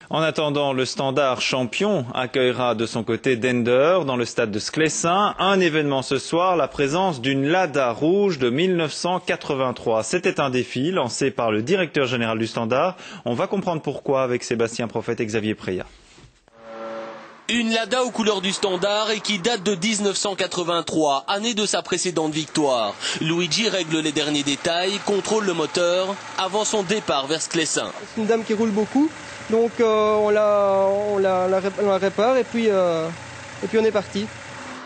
En attendant, le Standard champion accueillera de son côté Dender dans le stade de Sclessin. Un événement ce soir, la présence d'une Lada rouge de 1983. C'était un défi lancé par le directeur général du Standard. On va comprendre pourquoi avec Sébastien Prophète et Xavier Preya. Une Lada aux couleurs du Standard et qui date de 1983, année de sa précédente victoire. Luigi règle les derniers détails, contrôle le moteur avant son départ vers Sclessin. C'est une dame qui roule beaucoup, donc on la répare et puis on est parti.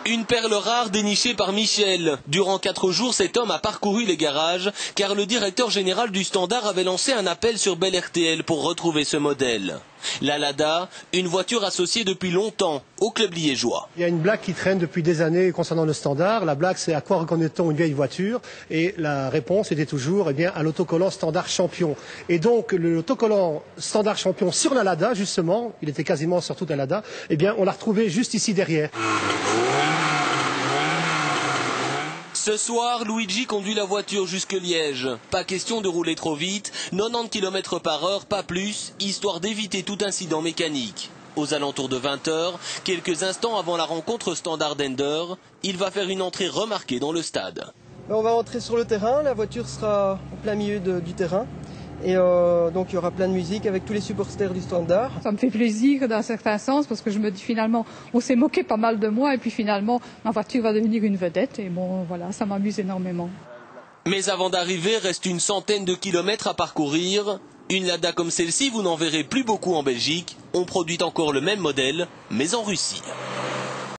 Une perle rare dénichée par Michel. Durant 4 jours, cet homme a parcouru les garages car le directeur général du Standard avait lancé un appel sur Bel RTL pour retrouver ce modèle. La Lada, une voiture associée depuis longtemps au club liégeois. Il y a une blague qui traîne depuis des années concernant le Standard. La blague, c'est à quoi reconnaît-on une vieille voiture? Et la réponse était toujours à l'autocollant Standard champion. Et donc l'autocollant Standard champion sur la Lada, justement, il était quasiment sur toute la Lada, on l'a retrouvé juste ici derrière. Ce soir, Luigi conduit la voiture jusque Liège. Pas question de rouler trop vite, 90 km/h, pas plus, histoire d'éviter tout incident mécanique. Aux alentours de 20 h, quelques instants avant la rencontre Standard-Dender, il va faire une entrée remarquée dans le stade. On va entrer sur le terrain, la voiture sera en plein milieu du terrain. Et donc il y aura plein de musique avec tous les supporters du Standard. Ça me fait plaisir dans un certain sens parce que je me dis finalement on s'est moqué pas mal de moi et puis finalement ma voiture va devenir une vedette et bon voilà, ça m'amuse énormément. Mais avant d'arriver, reste une centaine de kilomètres à parcourir. Une Lada comme celle-ci, vous n'en verrez plus beaucoup en Belgique. On produit encore le même modèle, mais en Russie.